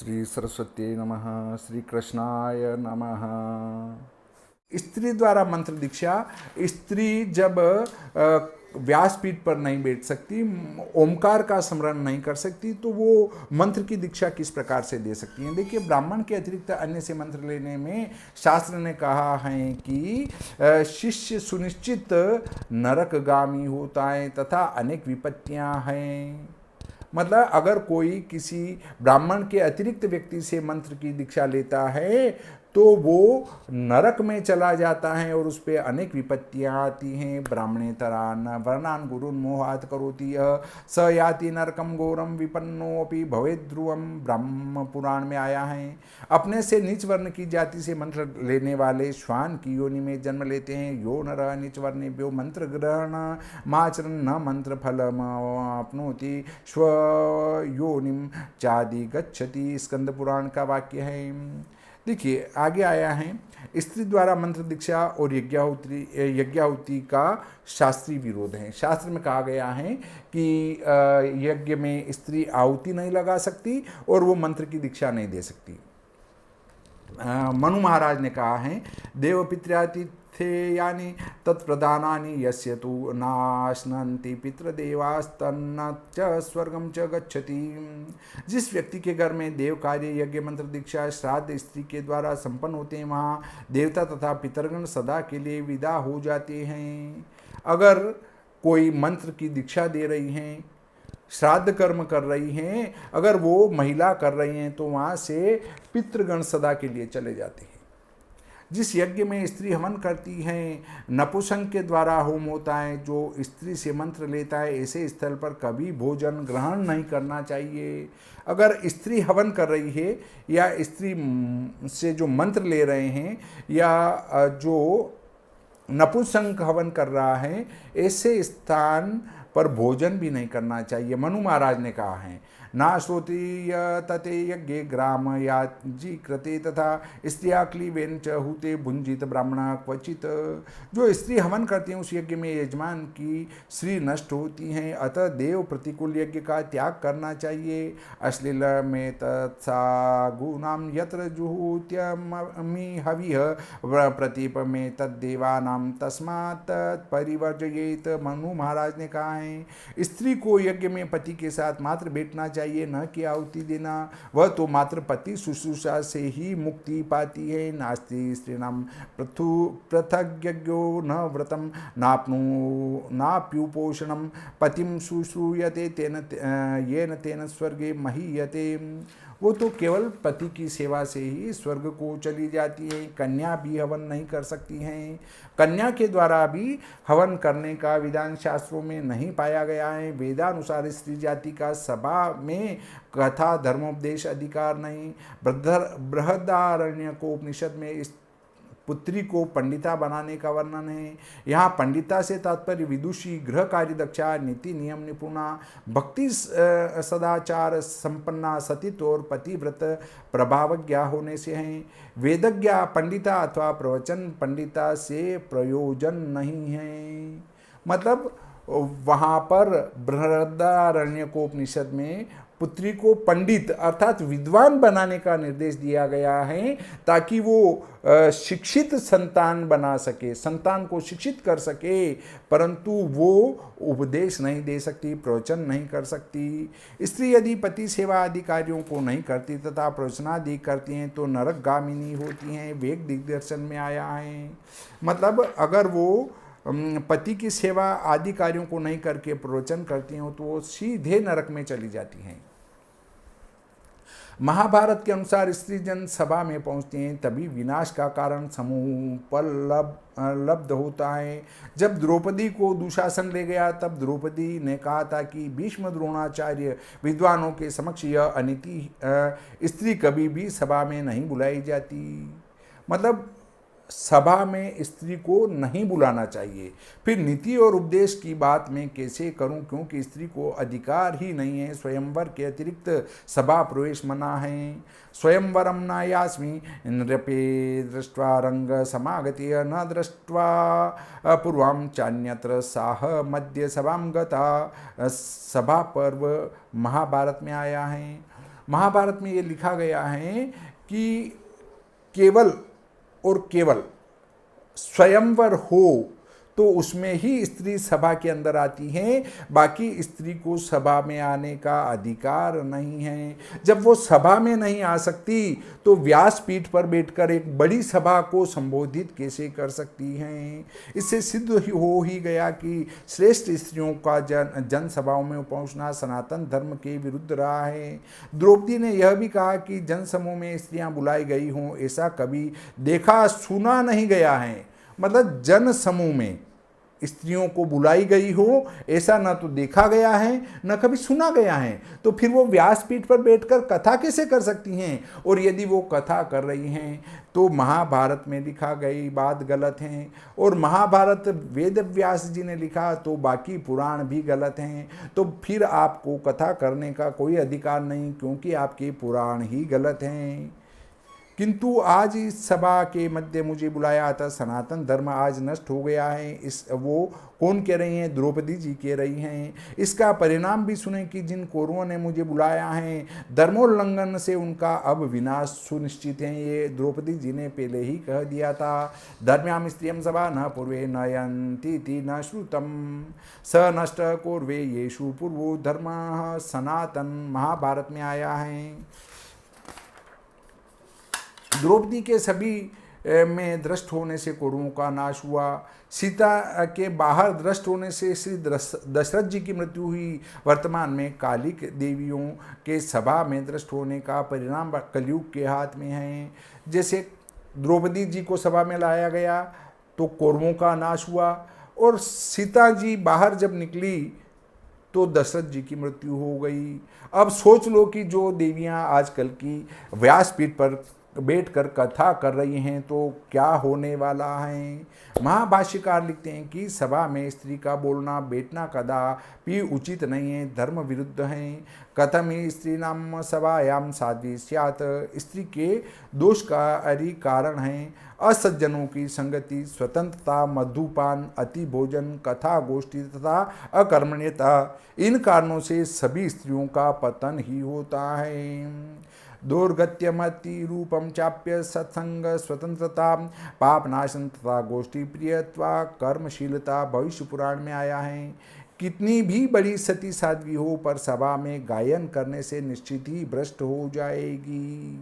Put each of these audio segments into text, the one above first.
श्री सरस्वती नमः। श्री कृष्णाय नमः। स्त्री द्वारा मंत्र दीक्षा। स्त्री जब व्यासपीठ पर नहीं बैठ सकती, ओमकार का स्मरण नहीं कर सकती, तो वो मंत्र की दीक्षा किस प्रकार से दे सकती हैं। देखिए, ब्राह्मण के अतिरिक्त अन्य से मंत्र लेने में शास्त्र ने कहा है कि शिष्य सुनिश्चित नरकगामी होता है तथा अनेक विपत्तियां हैं। मतलब अगर कोई किसी ब्राह्मण के अतिरिक्त व्यक्ति से मंत्र की दीक्षा लेता है तो वो नरक में चला जाता है और उस पर अनेक विपत्तियां आती हैं। ब्राह्मणेतरान वर्णान गुरुन् मोहात् करोति यः स याति नरकम घोरम विपन्नोऽपि भवेत् ध्रुवम, ब्रह्म पुराण में आया है। अपने से नीच वर्ण की जाति से मंत्र लेने वाले श्वान की योनि में जन्म लेते हैं। यो नरः नीच वर्णेभ्यो मंत्र ग्रहण माचरन् न मंत्र फलम आपनोति स्व योनिम चादि गच्छति, स्कंद पुराण का वाक्य है। देखिए, आगे आया है, स्त्री द्वारा मंत्र दीक्षा और यज्ञाहुति का शास्त्रीय विरोध है। शास्त्र में कहा गया है कि यज्ञ में स्त्री आहुति नहीं लगा सकती और वो मंत्र की दीक्षा नहीं दे सकती। मनु महाराज ने कहा है, देव पितृयातिथेयानि तत्प्रदानानि यस्य तु नाश्नन्ति पितृदेवास्तन्न च स्वर्गम च गच्छति। जिस व्यक्ति के घर में देव कार्य, यज्ञ, मंत्र दीक्षा, श्राद्ध स्त्री के द्वारा संपन्न होते हैं, वहाँ देवता तथा पितरगण सदा के लिए विदा हो जाते हैं। अगर कोई मंत्र की दीक्षा दे रही हैं, श्राद्ध कर्म कर रही हैं, अगर वो महिला कर रही हैं, तो वहाँ से पितृगण सदा के लिए चले जाते हैं। जिस यज्ञ में स्त्री हवन करती हैं, नपुंसक के द्वारा होम होता है, जो स्त्री से मंत्र लेता है, ऐसे स्थल पर कभी भोजन ग्रहण नहीं करना चाहिए। अगर स्त्री हवन कर रही है या स्त्री से जो मंत्र ले रहे हैं या जो नपुंसक हवन कर रहा है, ऐसे स्थान पर भोजन भी नहीं करना चाहिए। मनु महाराज ने कहा है, ना श्रोति तते यज्ञे ग्राम याजी कृते तथा स्त्रिया क्लीवेन च हुते भुंजित ब्राह्मण क्वचित। जो स्त्री हवन करती हैं उस यज्ञ में यजमान की श्री नष्ट होती हैं, अतः देव प्रतिकूल यज्ञ का त्याग करना चाहिए। अश्लील में तत्सा गुणाम यत्र जुहूत्यमि हविः प्रतीप में तद्देवानाम तस्मात् परिवर्जयेत। मनु महाराज ने कहा है, स्त्री को यज्ञ में पति के साथ मात्र बैठना चाहिए, न कि आहुति देना। वह तो मात्र पति शुश्रूषा से ही मुक्ति पाती है। नास्ति स्त्रीणाम पृथक यज्ञो न व्रतम नाप्युपोषणम पतिम शुश्रूयते तेन येन तेन स्वर्गे महीयते। वो तो केवल पति की सेवा से ही स्वर्ग को चली जाती है। कन्या भी हवन नहीं कर सकती हैं। कन्या के द्वारा भी हवन करने का विधान शास्त्रों में नहीं पाया गया है। वेदानुसार स्त्री जाति का सभा में कथा धर्मोपदेश अधिकार नहीं। बृहदारण्य को उपनिषद में इस पुत्री को पंडिता बनाने का वर्णन है। यहाँ पंडिता से तात्पर्य विदुषी, गृह कार्य दक्षा, नीति नियम निपुणा, भक्ति सदाचार संपन्ना, सतीत्व और पतिव्रत प्रभावज्ञा होने से हैं। वेदज्ञा पंडिता अथवा प्रवचन पंडिता से प्रयोजन नहीं है। मतलब वहाँ पर बृहदारण्यकोपनिषद में पुत्री को पंडित अर्थात विद्वान बनाने का निर्देश दिया गया है, ताकि वो शिक्षित संतान बना सके, संतान को शिक्षित कर सके, परंतु वो उपदेश नहीं दे सकती, प्रवचन नहीं कर सकती। स्त्री यदि पति सेवा आदि कार्यों को नहीं करती तथा प्रवचनादि करती हैं तो नरकगामिनी होती हैं। वेद दिग्दर्शन में आया है। मतलब अगर वो पति की सेवा आदि कार्यों को नहीं करके प्रवचन करती हैं तो वो सीधे नरक में चली जाती हैं। महाभारत के अनुसार स्त्री जन सभा में पहुंचती हैं तभी विनाश का कारण समूह पर लब्ध होता है। जब द्रौपदी को दुशासन ले गया तब द्रौपदी ने कहा था कि भीष्म द्रोणाचार्य विद्वानों के समक्ष यह अनीति, स्त्री कभी भी सभा में नहीं बुलाई जाती। मतलब सभा में स्त्री को नहीं बुलाना चाहिए। फिर नीति और उपदेश की बात मैं कैसे करूं, क्योंकि स्त्री को अधिकार ही नहीं है। स्वयंवर के अतिरिक्त सभा प्रवेश मना है। स्वयंवरम न यास्मि नृपे दृष्ट्वा रंग समागति न दृष्ट्वा पूर्वं चान्यत्र साह मध्य सभाम गता। सभा पर्व महाभारत में आया है। महाभारत में ये लिखा गया है कि केवल और केवल स्वयंवर हो तो उसमें ही स्त्री सभा के अंदर आती है, बाकी स्त्री को सभा में आने का अधिकार नहीं है। जब वो सभा में नहीं आ सकती तो व्यासपीठ पर बैठकर एक बड़ी सभा को संबोधित कैसे कर सकती हैं। इससे सिद्ध हो ही गया कि श्रेष्ठ स्त्रियों का जनसभाओं में पहुंचना सनातन धर्म के विरुद्ध रहा है। द्रौपदी ने यह भी कहा कि जनसमूह में स्त्रियां बुलाई गई हों ऐसा कभी देखा सुना नहीं गया है। मतलब जन समूह में स्त्रियों को बुलाई गई हो ऐसा न तो देखा गया है न कभी सुना गया है। तो फिर वो व्यासपीठ पर बैठकर कथा कैसे कर सकती हैं? और यदि वो कथा कर रही हैं तो महाभारत में लिखा गई बात गलत है, और महाभारत वेद व्यास जी ने लिखा तो बाकी पुराण भी गलत हैं। तो फिर आपको कथा करने का कोई अधिकार नहीं, क्योंकि आपके पुराण ही गलत हैं। किंतु आज इस सभा के मध्य मुझे बुलाया था, सनातन धर्म आज नष्ट हो गया है। इस वो कौन कह रही हैं? द्रौपदी जी कह रही हैं। इसका परिणाम भी सुने कि जिन कौरवों ने मुझे बुलाया है, धर्मोल्लंघन से उनका अब विनाश सुनिश्चित है। ये द्रौपदी जी ने पहले ही कह दिया था। धर्म्याम स्त्रियम सभा न पूर्वे नयन्ति न श्रुतम स नष्ट कौरवे येषु पूर्वो धर्म सनातन, महाभारत में आया है। द्रौपदी के सभी में दृष्ट होने से कौरवों का नाश हुआ। सीता के बाहर दृष्ट होने से श्री दशरथ जी की मृत्यु हुई। वर्तमान में कालिक देवियों के सभा में दृष्ट होने का परिणाम कलयुग के हाथ में है। जैसे द्रौपदी जी को सभा में लाया गया तो कौरवों का नाश हुआ, और सीता जी बाहर जब निकली तो दशरथ जी की मृत्यु हो गई। अब सोच लो कि जो देवियां आजकल की व्यासपीठ पर बैठकर कथा कर रही हैं तो क्या होने वाला है। महाभाष्यकार लिखते हैं कि सभा में स्त्री का बोलना बैठना कदापि उचित नहीं है, धर्म विरुद्ध है। कथम ही स्त्री नाम सभायाम साध्वी स्यात्, स्त्री के दोष का कारण है असज्जनों की संगति, स्वतंत्रता, मधुपान, अति भोजन, कथा गोष्ठी तथा अकर्मण्यता। इन कारणों से सभी स्त्रियों का पतन ही होता है। दुर्गत्यमति रूपम चाप्य सत्संग स्वतंत्रता पापनाशन तथा गोष्ठी प्रियत्वा कर्मशीलता भविष्य पुराण में आया है। कितनी भी बड़ी सती साध्वी हो पर सभा में गायन करने से निश्चित ही भ्रष्ट हो जाएगी।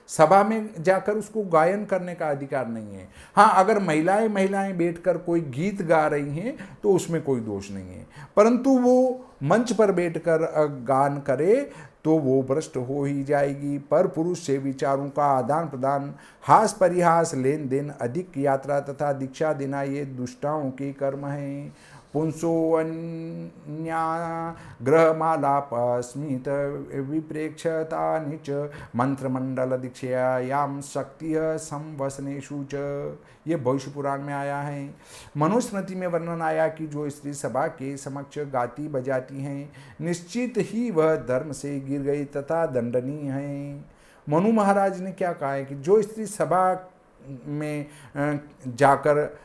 सभा में जाकर उसको गायन करने का अधिकार नहीं है। हाँ, अगर महिलाएं बैठकर कोई गीत गा रही हैं तो उसमें कोई दोष नहीं है, परंतु वो मंच पर बैठकर गान करे तो वो भ्रष्ट हो ही जाएगी। पर पुरुष से विचारों का आदान प्रदान, हास परिहास, लेन देन, अधिक यात्रा तथा दीक्षा देना ये दुष्टाओं के कर्म हैं। पुंसो अन्या ग्रहमालापस्मित विप्रेक्षता च मंत्रमंडल दीक्षायाम शक्ति संवसनेषु च, ये भविष्य पुराण में आया है। मनुस्मृति में वर्णन आया कि जो स्त्री सभा के समक्ष गाती बजाती हैं निश्चित ही वह धर्म से गिर गई तथा दंडनीय है। मनु महाराज ने क्या कहा है कि जो स्त्री सभा में जाकर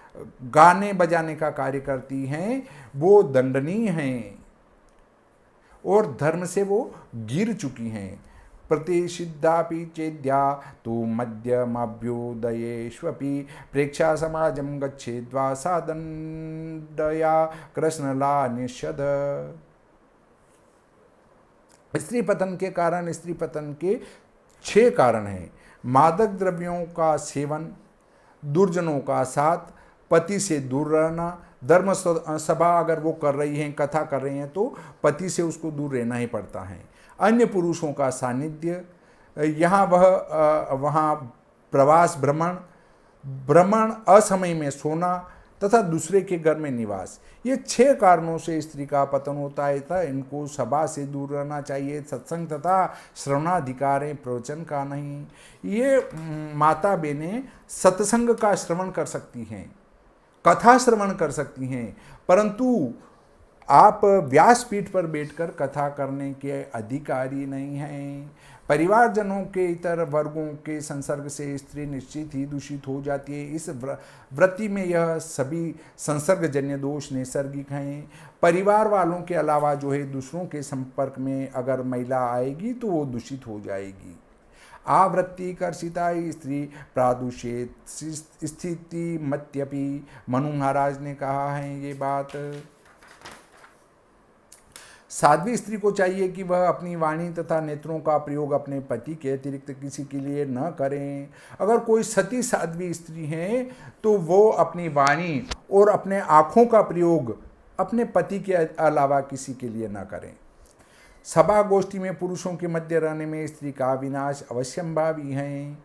गाने बजाने का कार्य करती हैं वो दंडनीय हैं और धर्म से वो गिर चुकी हैं। प्रतिषिद्धापि चेद्या तु मध्यमभ्युदयेष्वपि प्रेक्षा समाजं गच्छेद्वा सा दंडया कृष्णला निषद। स्त्री पतन के कारण, स्त्री पतन के 6 कारण हैं। मादक द्रव्यों का सेवन, दुर्जनों का साथ, पति से दूर रहना। धर्म सभा अगर वो कर रही हैं, कथा कर रही हैं तो पति से उसको दूर रहना ही पड़ता है। अन्य पुरुषों का सानिध्य, यहाँ वहाँ प्रवास, भ्रमण, असमय में सोना तथा दूसरे के घर में निवास, ये 6 कारणों से स्त्री का पतन होता है। था इनको सभा से दूर रहना चाहिए। सत्संग तथा श्रवणाधिकार है, प्रवचन का नहीं। ये माता बहनें सत्संग का श्रवण कर सकती हैं, कथा श्रवण कर सकती हैं, परंतु आप व्यासपीठ पर बैठकर कथा करने के अधिकारी नहीं हैं। परिवारजनों के इतर वर्गों के संसर्ग से स्त्री निश्चित ही दूषित हो जाती है। इस वृत्ति में यह सभी संसर्गजन्य दोष नैसर्गिक हैं। परिवार वालों के अलावा जो है दूसरों के संपर्क में अगर महिला आएगी तो वो दूषित हो जाएगी। आवृत्ति कर्षिता स्त्री प्रादुषेत स्थिति मत्यपि, मनु महाराज ने कहा है ये बात। साध्वी स्त्री को चाहिए कि वह अपनी वाणी तथा नेत्रों का प्रयोग अपने पति के अतिरिक्त किसी के लिए न करें। अगर कोई सती साध्वी स्त्री है तो वो अपनी वाणी और अपने आँखों का प्रयोग अपने पति के अलावा किसी के लिए न करें। सभा गोष्ठी में पुरुषों के मध्य रहने में स्त्री का विनाश अवश्यंभावी है।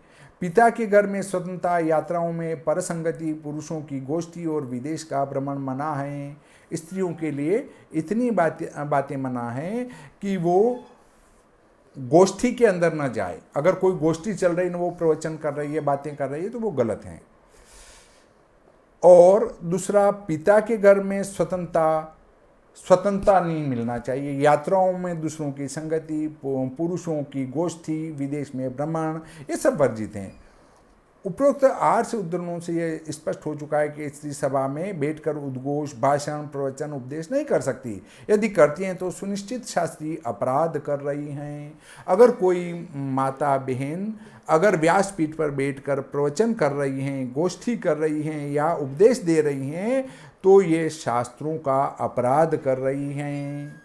पिता के घर में स्वतंत्रता, यात्राओं में परसंगति, पुरुषों की गोष्ठी और विदेश का भ्रमण मना है। स्त्रियों के लिए इतनी बातें मना है कि वो गोष्ठी के अंदर न जाए। अगर कोई गोष्ठी चल रही, न वो प्रवचन कर रही है, बातें कर रही है, तो वो गलत है। और दूसरा, पिता के घर में स्वतंत्रता नहीं मिलना चाहिए। यात्राओं में दूसरों की संगति, पुरुषों की गोष्ठी, विदेश में भ्रमण, ये सब वर्जित हैं। उपरोक्त 8 उद्धरणों से यह स्पष्ट हो चुका है कि स्त्री सभा में बैठकर उद्घोष, भाषण, प्रवचन, उपदेश नहीं कर सकती। यदि करती हैं तो सुनिश्चित शास्त्रीय अपराध कर रही हैं। अगर कोई माता बहन अगर व्यासपीठ पर बैठकर प्रवचन कर रही हैं, गोष्ठी कर रही हैं या उपदेश दे रही हैं तो ये शास्त्रों का अपराध कर रही हैं।